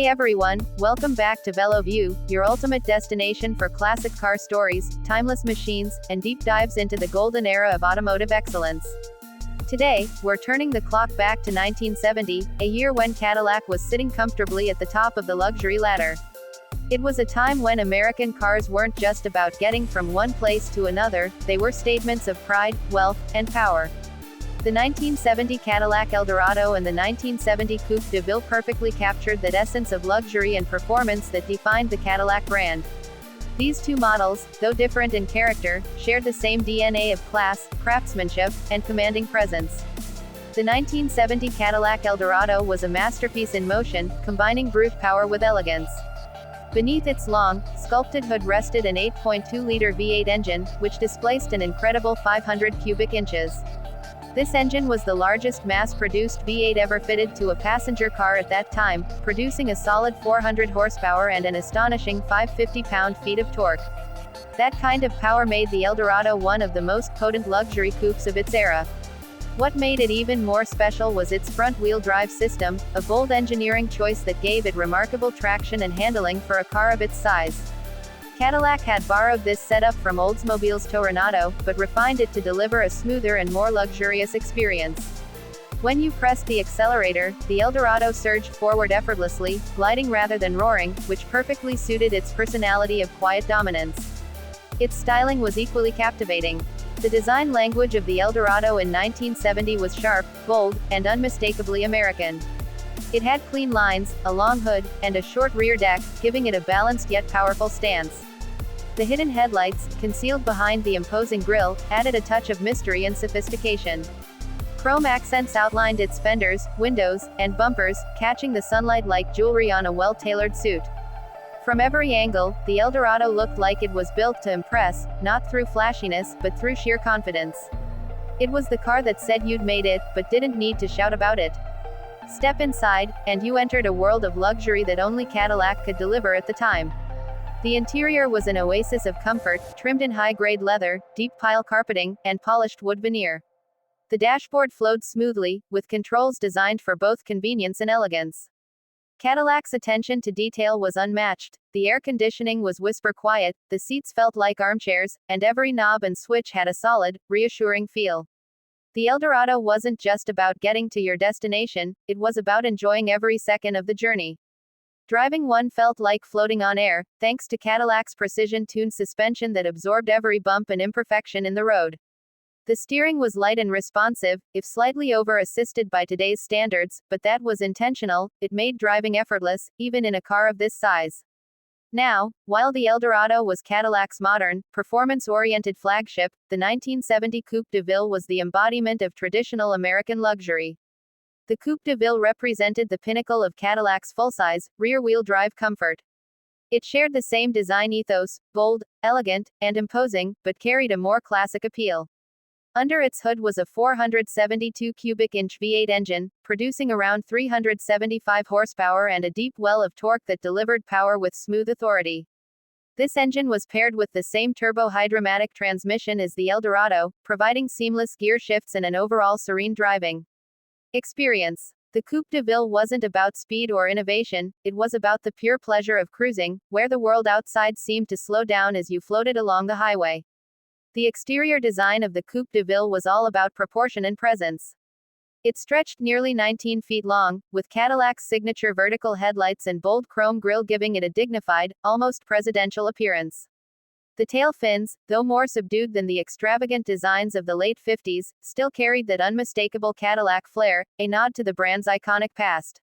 Hey everyone, welcome back to VeloView, your ultimate destination for classic car stories, timeless machines, and deep dives into the golden era of automotive excellence. Today, we're turning the clock back to 1970, a year when Cadillac was sitting comfortably at the top of the luxury ladder. It was a time when American cars weren't just about getting from one place to another, they were statements of pride, wealth, and power. The 1970 Cadillac Eldorado and the 1970 Coupe de Ville perfectly captured that essence of luxury and performance that defined the Cadillac brand. These two models, though different in character, shared the same DNA of class, craftsmanship, and commanding presence. The 1970 Cadillac Eldorado was a masterpiece in motion, combining brute power with elegance. Beneath its long, sculpted hood rested an 8.2-liter V8 engine, which displaced an incredible 500 cubic inches. This engine was the largest mass-produced V8 ever fitted to a passenger car at that time, producing a solid 400 horsepower and an astonishing 550 pound-feet of torque. That kind of power made the Eldorado one of the most potent luxury coupes of its era. What made it even more special was its front-wheel drive system, a bold engineering choice that gave it remarkable traction and handling for a car of its size. Cadillac had borrowed this setup from Oldsmobile's Toronado, but refined it to deliver a smoother and more luxurious experience. When you pressed the accelerator, the Eldorado surged forward effortlessly, gliding rather than roaring, which perfectly suited its personality of quiet dominance. Its styling was equally captivating. The design language of the Eldorado in 1970 was sharp, bold, and unmistakably American. It had clean lines, a long hood, and a short rear deck, giving it a balanced yet powerful stance. The hidden headlights, concealed behind the imposing grille, added a touch of mystery and sophistication. Chrome accents outlined its fenders, windows, and bumpers, catching the sunlight like jewelry on a well-tailored suit. From every angle, the Eldorado looked like it was built to impress, not through flashiness, but through sheer confidence. It was the car that said you'd made it, but didn't need to shout about it. Step inside, and you entered a world of luxury that only Cadillac could deliver at the time. The interior was an oasis of comfort, trimmed in high-grade leather, deep pile carpeting, and polished wood veneer. The dashboard flowed smoothly, with controls designed for both convenience and elegance. Cadillac's attention to detail was unmatched. The air conditioning was whisper quiet, the seats felt like armchairs, and every knob and switch had a solid, reassuring feel. The Eldorado wasn't just about getting to your destination, it was about enjoying every second of the journey. Driving one felt like floating on air, thanks to Cadillac's precision-tuned suspension that absorbed every bump and imperfection in the road. The steering was light and responsive, if slightly over-assisted by today's standards, but that was intentional. It made driving effortless, even in a car of this size. Now, while the Eldorado was Cadillac's modern, performance-oriented flagship, the 1970 Coupe de Ville was the embodiment of traditional American luxury. The Coupe de Ville represented the pinnacle of Cadillac's full-size, rear-wheel drive comfort. It shared the same design ethos, bold, elegant, and imposing, but carried a more classic appeal. Under its hood was a 472 cubic inch V8 engine, producing around 375 horsepower and a deep well of torque that delivered power with smooth authority. This engine was paired with the same turbo-hydromatic transmission as the Eldorado, providing seamless gear shifts and an overall serene driving experience. The Coupe de Ville wasn't about speed or innovation, it was about the pure pleasure of cruising, where the world outside seemed to slow down as you floated along the highway. The exterior design of the Coupe de Ville was all about proportion and presence. It stretched nearly 19 feet long, with Cadillac's signature vertical headlights and bold chrome grille giving it a dignified, almost presidential appearance. The tail fins, though more subdued than the extravagant designs of the late 50s, still carried that unmistakable Cadillac flair, a nod to the brand's iconic past.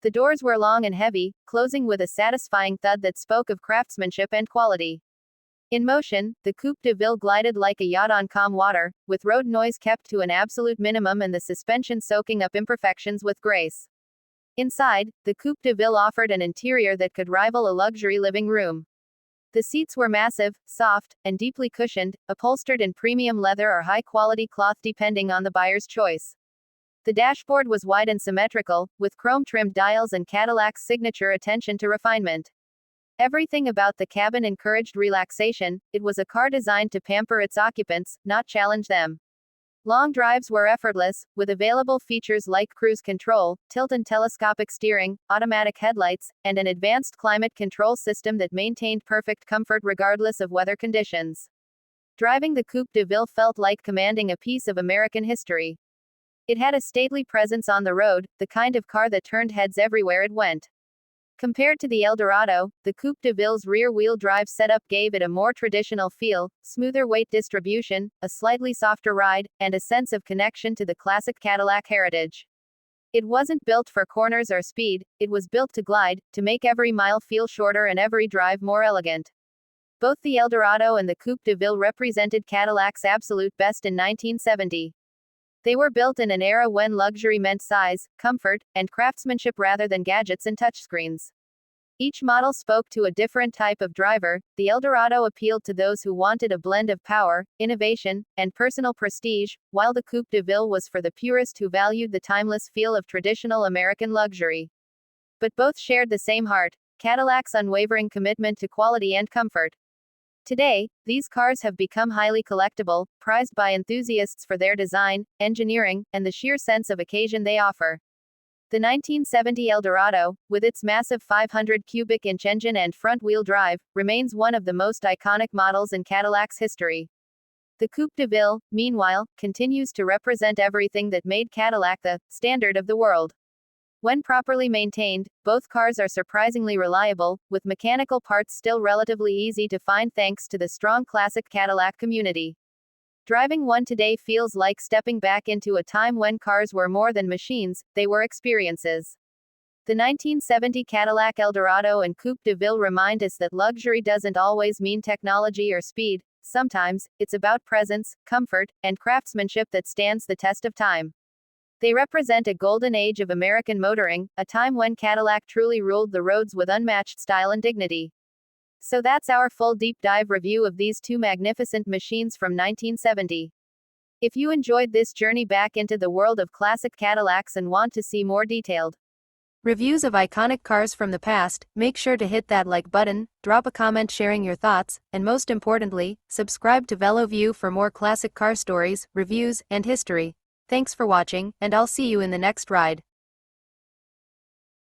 The doors were long and heavy, closing with a satisfying thud that spoke of craftsmanship and quality. In motion, the Coupe de Ville glided like a yacht on calm water, with road noise kept to an absolute minimum and the suspension soaking up imperfections with grace. Inside, the Coupe de Ville offered an interior that could rival a luxury living room. The seats were massive, soft, and deeply cushioned, upholstered in premium leather or high-quality cloth depending on the buyer's choice. The dashboard was wide and symmetrical, with chrome-trimmed dials and Cadillac's signature attention to refinement. Everything about the cabin encouraged relaxation. It was a car designed to pamper its occupants, not challenge them. Long drives were effortless, with available features like cruise control, tilt and telescopic steering, automatic headlights, and an advanced climate control system that maintained perfect comfort regardless of weather conditions. Driving the Coupe de Ville felt like commanding a piece of American history. It had a stately presence on the road, the kind of car that turned heads everywhere it went. Compared to the Eldorado, the Coupe de Ville's rear-wheel drive setup gave it a more traditional feel, smoother weight distribution, a slightly softer ride, and a sense of connection to the classic Cadillac heritage. It wasn't built for corners or speed, it was built to glide, to make every mile feel shorter and every drive more elegant. Both the Eldorado and the Coupe de Ville represented Cadillac's absolute best in 1970. They were built in an era when luxury meant size, comfort, and craftsmanship rather than gadgets and touchscreens. Each model spoke to a different type of driver. The Eldorado appealed to those who wanted a blend of power, innovation, and personal prestige, while the Coupe de Ville was for the purist who valued the timeless feel of traditional American luxury. But both shared the same heart: Cadillac's unwavering commitment to quality and comfort. Today, these cars have become highly collectible, prized by enthusiasts for their design, engineering, and the sheer sense of occasion they offer. The 1970 Eldorado, with its massive 500 cubic inch engine and front-wheel drive, remains one of the most iconic models in Cadillac's history. The Coupe de Ville, meanwhile, continues to represent everything that made Cadillac the standard of the world. When properly maintained, both cars are surprisingly reliable, with mechanical parts still relatively easy to find thanks to the strong classic Cadillac community. Driving one today feels like stepping back into a time when cars were more than machines, they were experiences. The 1970 Cadillac Eldorado and Coupe de Ville remind us that luxury doesn't always mean technology or speed. Sometimes, it's about presence, comfort, and craftsmanship that stands the test of time. They represent a golden age of American motoring, a time when Cadillac truly ruled the roads with unmatched style and dignity. So that's our full deep dive review of these two magnificent machines from 1970. If you enjoyed this journey back into the world of classic Cadillacs and want to see more detailed reviews of iconic cars from the past, make sure to hit that like button, drop a comment sharing your thoughts, and most importantly, subscribe to VeloView for more classic car stories, reviews, and history. Thanks for watching, and I'll see you in the next ride.